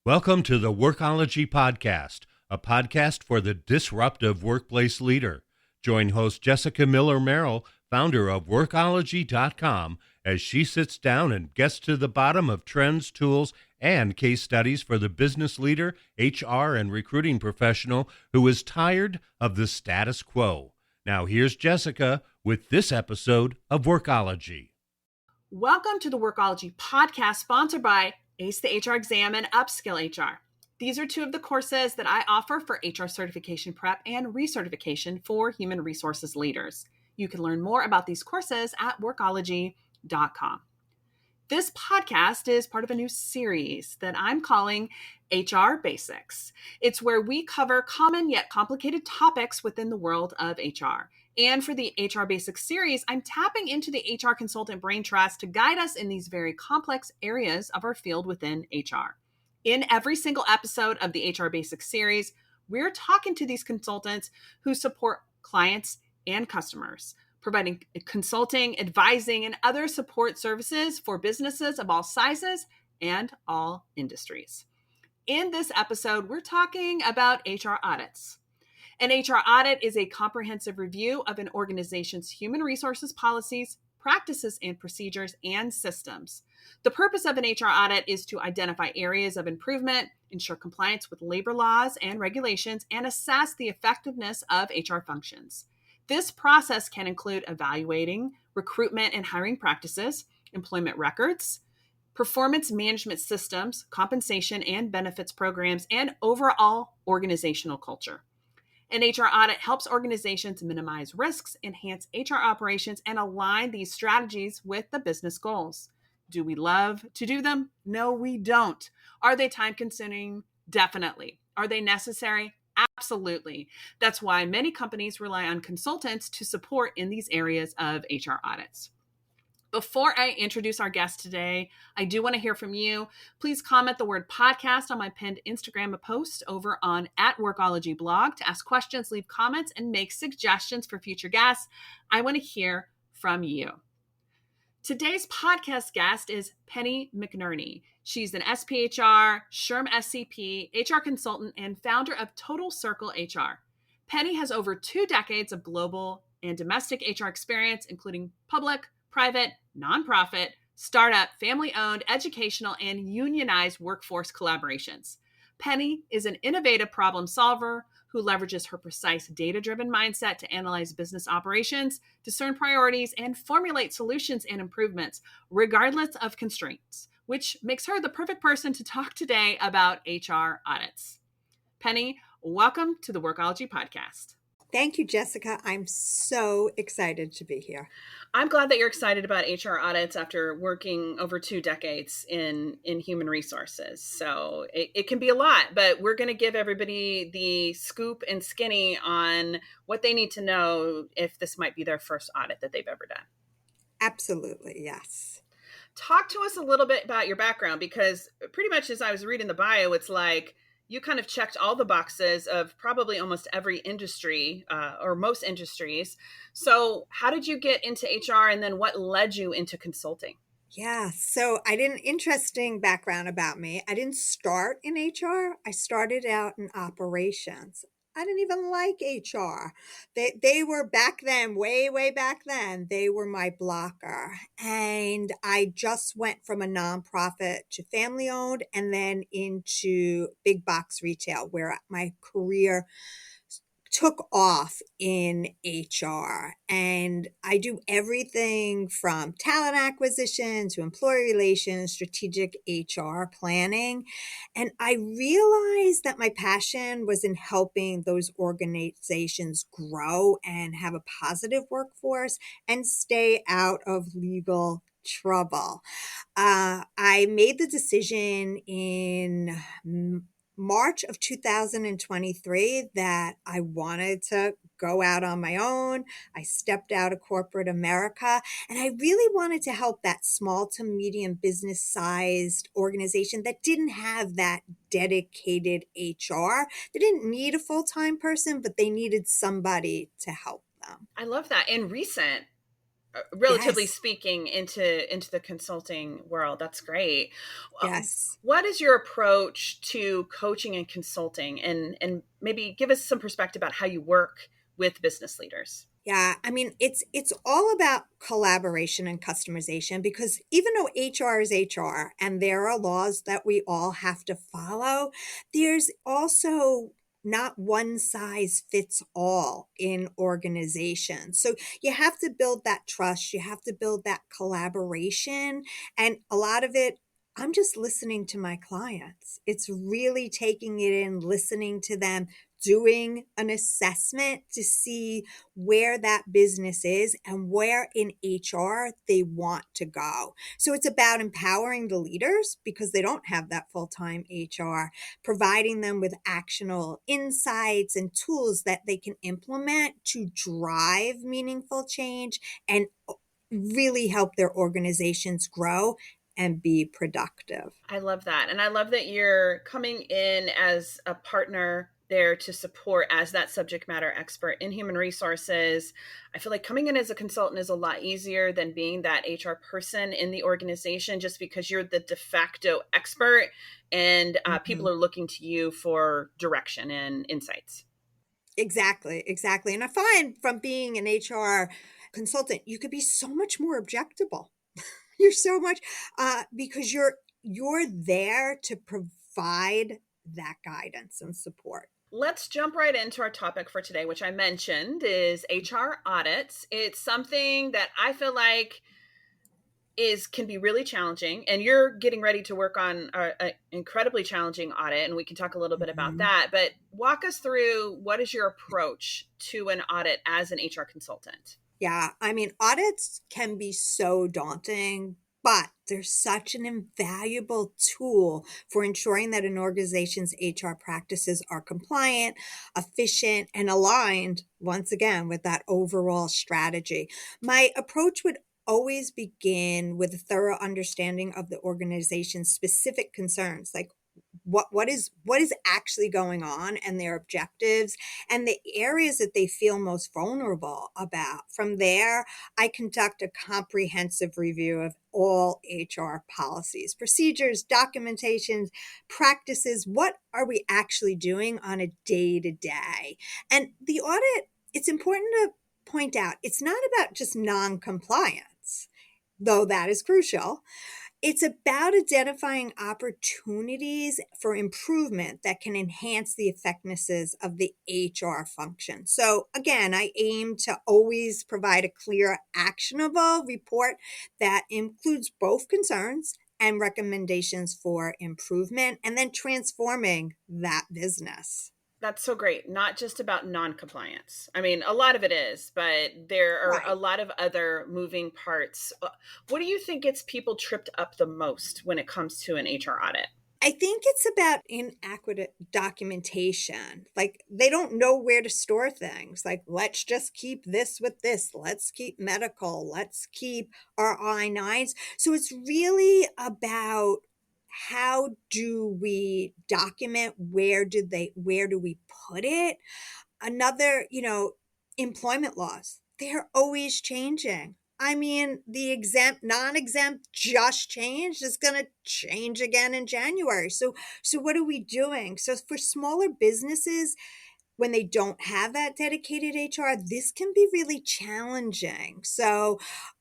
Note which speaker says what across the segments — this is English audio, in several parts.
Speaker 1: Welcome to the Workology Podcast, a podcast for the disruptive workplace leader. Join host Jessica Miller-Merrell, founder of Workology.com, as she sits down and gets to the bottom of trends, tools, and case studies for the business leader, HR, and recruiting professional who is tired of the status quo. Now here's Jessica with this episode of Workology.
Speaker 2: Welcome to the Workology Podcast, sponsored by Ace the HR Exam and Upskill HR. These are two of the courses that I offer for HR certification prep and recertification for human resources leaders. You can learn more about these courses at Workology.com. This podcast is part of a new series that I'm calling HR Basics. It's where we cover common yet complicated topics within the world of HR. And for the HR Basics series, I'm tapping into the HR consultant brain trust to guide us in these very complex areas of our field within HR. In every single episode of the HR Basics series, we're talking to these consultants who support clients and customers, providing consulting, advising, and other support services for businesses of all sizes and all industries. In this episode, we're talking about HR audits. An HR audit is a comprehensive review of an organization's human resources policies, practices, and procedures and systems. The purpose of an HR audit is to identify areas of improvement, ensure compliance with labor laws and regulations, and assess the effectiveness of HR functions. This process can include evaluating recruitment and hiring practices, employment records, performance management systems, compensation and benefits programs, and overall organizational culture. An HR audit helps organizations minimize risks, enhance HR operations, and align these strategies with the business goals. Do we love to do them? No, we don't. Are they time-consuming? Definitely. Are they necessary? Absolutely. That's why many companies rely on consultants to support in these areas of HR audits. Before I introduce our guest today, I do want to hear from you. Please comment the word podcast on my pinned Instagram post over on @Workology blog to ask questions, leave comments, and make suggestions for future guests. I want to hear from you. Today's podcast guest is Penny McNerney. She's an SPHR, SHRM SCP, HR consultant, and founder of Total Circle HR. Penny has over 2 decades of global and domestic HR experience, including public, private, nonprofit, startup, family-owned, educational, and unionized workforce collaborations. Penny is an innovative problem solver who leverages her precise data-driven mindset to analyze business operations, discern priorities, and formulate solutions and improvements, regardless of constraints, which makes her the perfect person to talk today about HR audits. Penny, welcome to the Workology Podcast.
Speaker 3: Thank you, Jessica. I'm so excited to be here.
Speaker 2: I'm glad that you're excited about HR audits after working over 2 decades in human resources. So it can be a lot, but we're going to give everybody the scoop and skinny on what they need to know if this might be their first audit that they've ever done.
Speaker 3: Absolutely, yes.
Speaker 2: Talk to us a little bit about your background, because pretty much as I was reading the bio, it's like you kind of checked all the boxes of probably almost every industry or most industries. So how did you get into HR, and then what led you into consulting?
Speaker 3: Yeah, so interesting background about me. I didn't start in HR. I started out in operations. I didn't even like HR. They were back then, way back then, they were my blocker. And I just went from a nonprofit to family owned and then into big box retail, where my career took off in HR. And I do everything from talent acquisition to employee relations, strategic HR planning. And I realized that my passion was in helping those organizations grow and have a positive workforce and stay out of legal trouble. I made the decision in March of 2023 that I wanted to go out on my own. I stepped out of corporate America, and I really wanted to help that small to medium business sized organization that didn't have that dedicated HR. They didn't need a full-time person, but they needed somebody to help them.
Speaker 2: I love that. And recent. relatively
Speaker 3: Yes.
Speaker 2: speaking, into the consulting world. That's great.
Speaker 3: Yes.
Speaker 2: What is your approach to coaching and consulting, and maybe give us some perspective about how you work with business leaders?
Speaker 3: Yeah, I mean, it's all about collaboration and customization, because even though HR is HR and there are laws that we all have to follow, there's also not one size fits all in organizations. So you have to build that trust, you have to build that collaboration, and a lot of it, I'm just listening to my clients. It's really taking it in, listening to them, doing an assessment to see where that business is and where in HR they want to go. So it's about empowering the leaders because they don't have that full-time HR, providing them with actionable insights and tools that they can implement to drive meaningful change and really help their organizations grow and be productive.
Speaker 2: I love that. And I love that you're coming in as a partner there to support as that subject matter expert in human resources. I feel like coming in as a consultant is a lot easier than being that HR person in the organization, just because you're the de facto expert and people
Speaker 3: Mhm.
Speaker 2: are looking to you for direction and insights.
Speaker 3: Exactly, exactly. And I find from being an HR consultant, you could be so much more objectable. You're so much because you're there to provide that guidance and support.
Speaker 2: Let's jump right into our topic for today, which I mentioned is HR audits. It's something that I feel like can be really challenging, and you're getting ready to work on an incredibly challenging audit, and we can talk a little bit about
Speaker 3: Mhm.
Speaker 2: that. But walk us through, what is your approach to an audit as an HR consultant?
Speaker 3: Yeah, I mean, audits can be so daunting, but they're such an invaluable tool for ensuring that an organization's HR practices are compliant, efficient, and aligned, once again, with that overall strategy. My approach would always begin with a thorough understanding of the organization's specific concerns, like what is actually going on and their objectives and the areas that they feel most vulnerable about. From there, I conduct a comprehensive review of all HR policies, procedures, documentations, practices. What are we actually doing on a day to day? And the audit, it's important to point out, it's not about just non compliance, though that is crucial. It's about identifying opportunities for improvement that can enhance the effectiveness of the HR function. So, again, I aim to always provide a clear, actionable report that includes both concerns and recommendations for improvement and then transforming that business.
Speaker 2: That's so great. Not just about non-compliance. I mean, a lot of it is, but there are a
Speaker 3: Right.
Speaker 2: lot of other moving parts. What do you think gets people tripped up the most when it comes to an HR audit?
Speaker 3: I think it's about inadequate documentation. Like they don't know where to store things. Like, let's just keep this with this. Let's keep medical. Let's keep our I-9s. So it's really about how do we document, where do we put it? Another, employment laws, they're always changing. I mean, the exempt, non-exempt just changed. It's going to change again in January. So what are we doing? So for smaller businesses, when they don't have that dedicated HR, this can be really challenging. So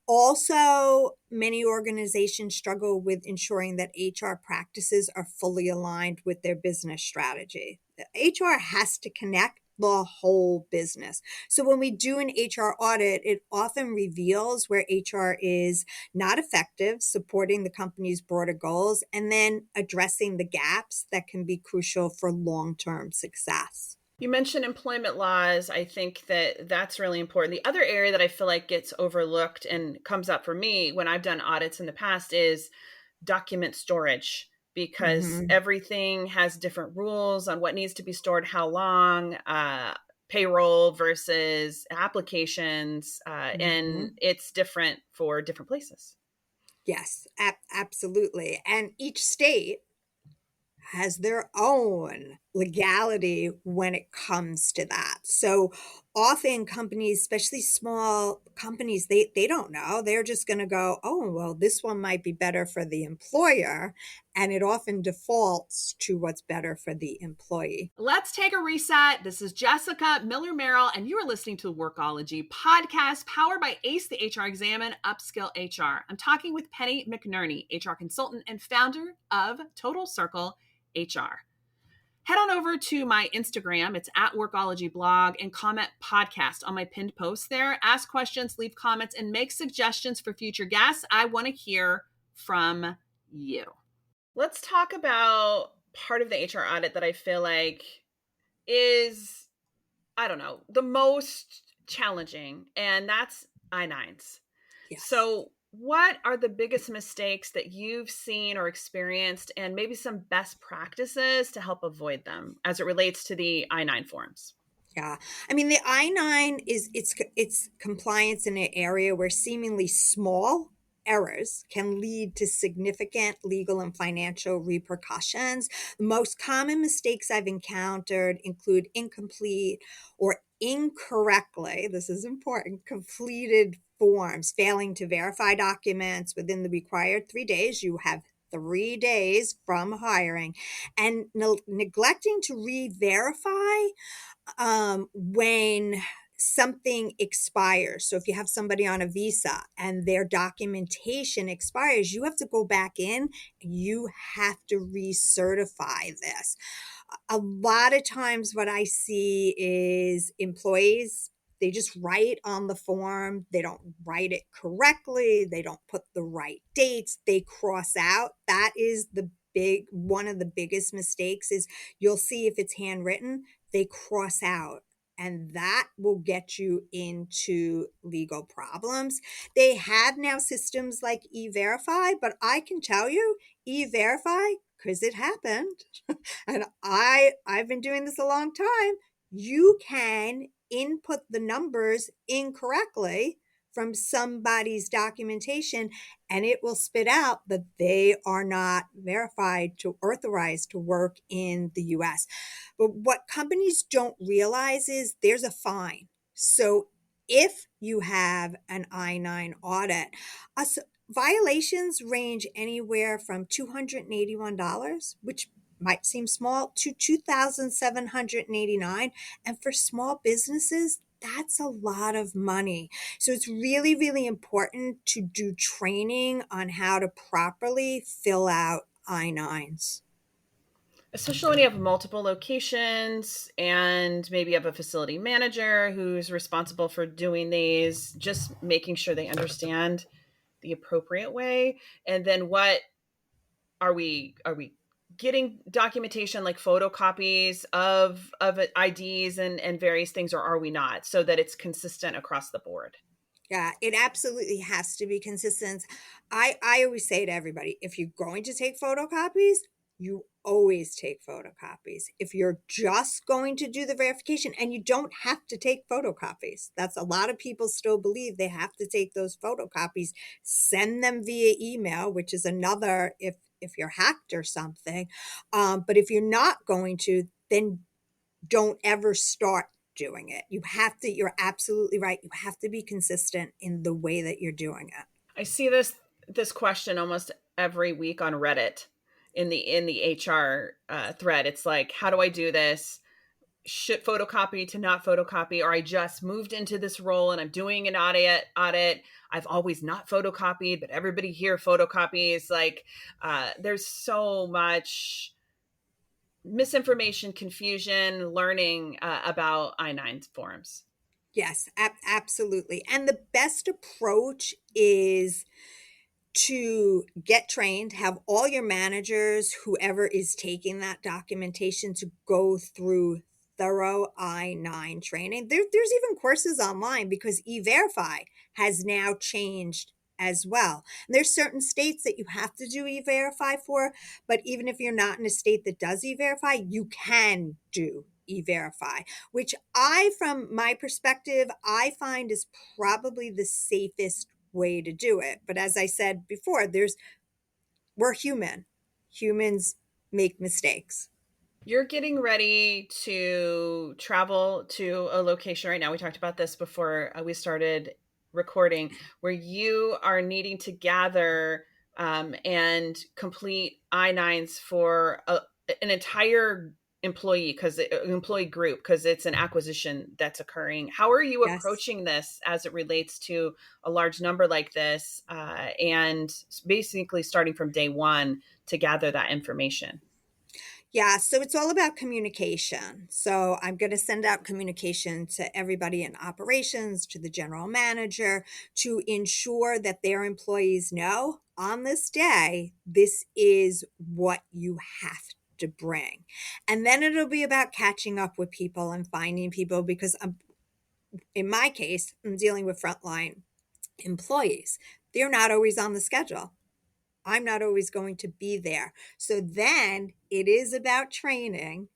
Speaker 3: also, many organizations struggle with ensuring that HR practices are fully aligned with their business strategy. HR has to connect the whole business. So when we do an HR audit, it often reveals where HR is not effective, supporting the company's broader goals, and then addressing the gaps that can be crucial for long-term success.
Speaker 2: You mentioned employment laws. I think that that's really important. The other area that I feel like gets overlooked and comes up for me when I've done audits in the past is document storage, because
Speaker 3: Mhm.
Speaker 2: everything has different rules on what needs to be stored, how long, payroll versus applications, and
Speaker 3: Mhm.
Speaker 2: it's different for different places.
Speaker 3: Yes, absolutely. And each state has their own legality when it comes to that. So often companies, especially small companies, they don't know. They're just going to go, oh, well, this one might be better for the employer. And it often defaults to what's better for the employee.
Speaker 2: Let's take a reset. This is Jessica Miller-Merrell, and you are listening to the Workology Podcast, powered by ACE, the HR Exam and Upskill HR. I'm talking with Penny McNerney, HR consultant and founder of Total Circle HR. Head on over to my Instagram. It's at Workology Blog, and comment podcast on my pinned post there. Ask questions, leave comments, and make suggestions for future guests. I want to hear from you. Let's talk about part of the HR audit that I feel like is, I don't know, the most challenging, and that's I-9s.
Speaker 3: Yes.
Speaker 2: So what are the biggest mistakes that you've seen or experienced, and maybe some best practices to help avoid them as it relates to the I-9 forms?
Speaker 3: Yeah. I mean, the I-9 it's compliance in an area where seemingly small errors can lead to significant legal and financial repercussions. The most common mistakes I've encountered include incomplete or incorrectly, this is important, completed forms, failing to verify documents within the required 3 days. You have 3 days from hiring, and neglecting to re-verify when something expires. So if you have somebody on a visa and their documentation expires, you have to go back in and you have to recertify this. A lot of times what I see is employees, they just write on the form. They don't write it correctly. They don't put the right dates. They cross out. That is one of the biggest mistakes is you'll see if it's handwritten, they cross out. And that will get you into legal problems. They have now systems like E-Verify, but I can tell you, E-Verify, because it happened, and I've been doing this a long time, you can input the numbers incorrectly from somebody's documentation, and it will spit out that they are not verified to authorized to work in the US. But what companies don't realize is there's a fine. So if you have an I-9 audit, violations range anywhere from $281, which might seem small, to $2,789. And for small businesses, that's a lot of money. So it's really, really important to do training on how to properly fill out I-9s.
Speaker 2: Especially when you have multiple locations and maybe you have a facility manager who's responsible for doing these, just making sure they understand the appropriate way. And then what are we getting documentation like photocopies of IDs and various things, or are we not, so that it's consistent across the board?
Speaker 3: Yeah, it absolutely has to be consistent. I always say to everybody, if you're going to take photocopies, you always take photocopies. If you're just going to do the verification, and you don't have to take photocopies, that's a lot of people still believe they have to take those photocopies, send them via email, which is another if you're hacked or something. But if you're not going to, then don't ever start doing it. You're absolutely right. You have to be consistent in the way that you're doing it.
Speaker 2: I see this question almost every week on Reddit in the HR thread. It's like, how do I do this? Should photocopy to not photocopy, or I just moved into this role and I'm doing an audit. I've always not photocopied, but everybody here photocopies. Like, there's so much misinformation, confusion, learning about I-9 forms.
Speaker 3: Yes, absolutely. And the best approach is to get trained, have all your managers, whoever is taking that documentation, to go through thorough I-9 training. There's even courses online because E-Verify has now changed as well. And there's certain states that you have to do E-Verify for, but even if you're not in a state that does E-Verify, you can do E-Verify, which from my perspective, I find is probably the safest way to do it. But as I said before, we're human. Humans make mistakes.
Speaker 2: You're getting ready to travel to a location right now. We talked about this before we started recording, where you are needing to gather and complete I-9s for an entire employee group, because it's an acquisition that's occurring. How are you
Speaker 3: Yes.
Speaker 2: approaching this as it relates to a large number like this, and basically starting from day one to gather that information?
Speaker 3: Yeah, so it's all about communication. So I'm going to send out communication to everybody in operations, to the general manager, to ensure that their employees know on this day, this is what you have to bring. And then it'll be about catching up with people and finding people because in my case, I'm dealing with frontline employees. They're not always on the schedule. I'm not always going to be there. So then it is about training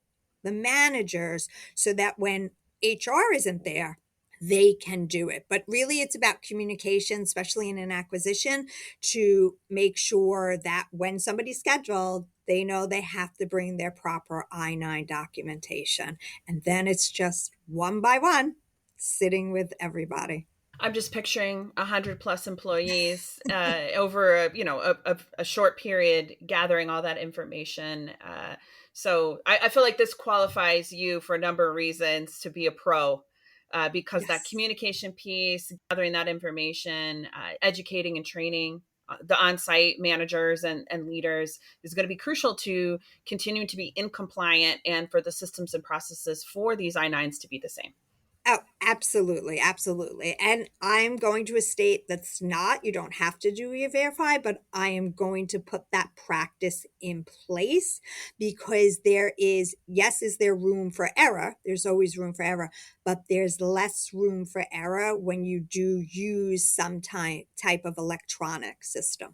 Speaker 3: the managers so that when HR isn't there, they can do it. But really, it's about communication, especially in an acquisition, to make sure that when somebody's scheduled, they know they have to bring their proper I-9 documentation. And then it's just one by one, sitting with everybody.
Speaker 2: I'm just picturing 100 plus employees over a short period, gathering all that information. So I feel like this qualifies you for a number of reasons to be a pro, because that
Speaker 3: Yes.
Speaker 2: communication piece, gathering that information, educating and training the on-site managers and leaders is going to be crucial to continuing to be in compliant and for the systems and processes for these I-9s to be the same.
Speaker 3: Oh, absolutely, absolutely. And I'm going to a state that's not, you don't have to do E-Verify, but I am going to put that practice in place because there is, yes, is there room for error? There's always room for error, but there's less room for error when you do use some type of electronic system.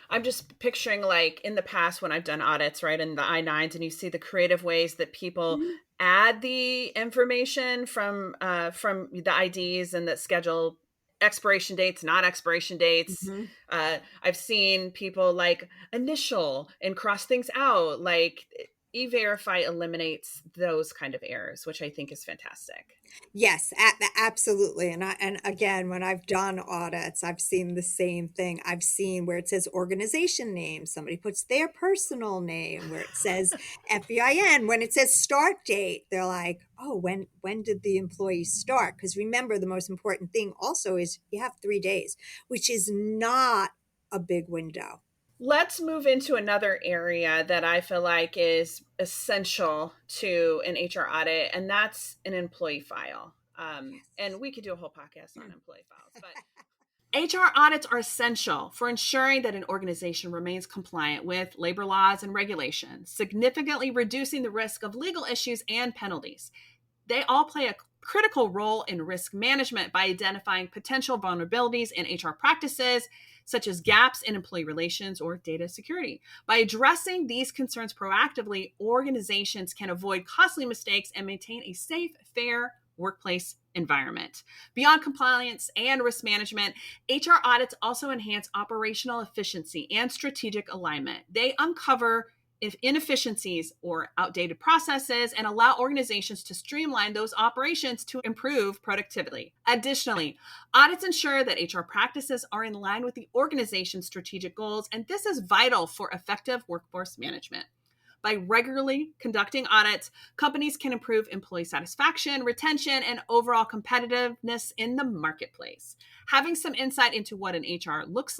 Speaker 2: I'm just picturing, like, in the past when I've done audits, right, and the I-9s, and you see the creative ways that people
Speaker 3: Mhm.
Speaker 2: add the information from the IDs and that schedule expiration dates, not expiration dates.
Speaker 3: Mhm.
Speaker 2: I've seen people like initial and cross things out. Like, E-Verify eliminates those kind of errors, which I think is fantastic.
Speaker 3: Yes, absolutely. And again, when I've done audits, I've seen the same thing. I've seen where it says organization name, somebody puts their personal name, where it says FEIN, when it says start date, they're like, "Oh, when did the employee start?" Because remember, the most important thing also is you have 3 days, which is not a big window.
Speaker 2: Let's move into another area that I feel like is essential to an HR audit, and that's an employee file. And we could do a whole podcast on employee files, but HR audits are essential for ensuring that an organization remains compliant with labor laws and regulations, significantly reducing the risk of legal issues and penalties. They all play a critical role in risk management by identifying potential vulnerabilities in HR practices, such as gaps in employee relations or data security. By addressing these concerns proactively, organizations can avoid costly mistakes and maintain a safe, fair workplace environment. Beyond compliance and risk management, HR audits also enhance operational efficiency and strategic alignment. They uncover inefficiencies or outdated processes and allow organizations to streamline those operations to improve productivity. Additionally, audits ensure that HR practices are in line with the organization's strategic goals, and this is vital for effective workforce management. By regularly conducting audits, companies can improve employee satisfaction, retention, and overall competitiveness in the marketplace. Having some insight into what an HR audit looks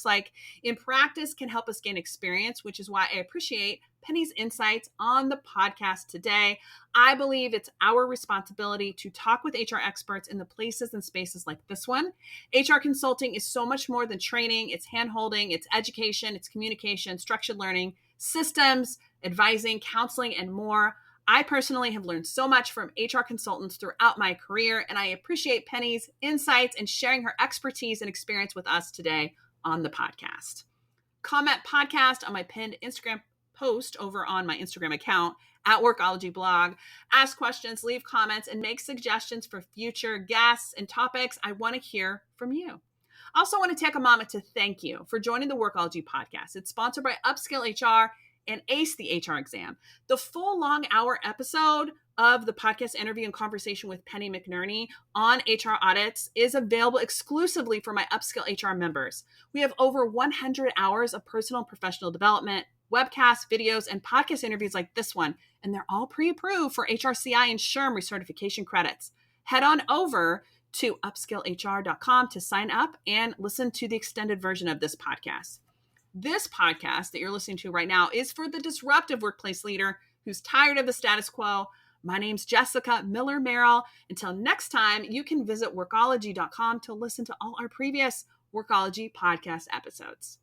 Speaker 2: like in practice can help us gain experience, which is why I appreciate Penny's insights on the podcast today. I believe it's our responsibility to talk with HR experts in the places and spaces like this one. HR consulting is so much more than training. It's hand-holding, it's education, it's communication, structured learning, systems, advising, counseling, and more. I personally have learned so much from HR consultants throughout my career, and I appreciate Penny's insights and sharing her expertise and experience with us today on the podcast. Comment podcast on my pinned Instagram post over on my Instagram account at Workology Blog. Ask questions, leave comments, and make suggestions for future guests and topics. I want to hear from you. I also want to take a moment to thank you for joining the Workology Podcast. It's sponsored by Upskill HR and ace the HR exam. The full long hour episode of the podcast interview and conversation with Penny McNerney on HR audits is available exclusively for my Upskill HR members. We have over 100 hours of personal and professional development, webcasts, videos, and podcast interviews like this one, and they're all pre-approved for HRCI and SHRM recertification credits. Head on over to upskillhr.com to sign up and listen to the extended version of this podcast. This podcast that you're listening to right now is for the disruptive workplace leader who's tired of the status quo. My name's Jessica Miller-Merrell. Until next time, you can visit Workology.com to listen to all our previous Workology podcast episodes.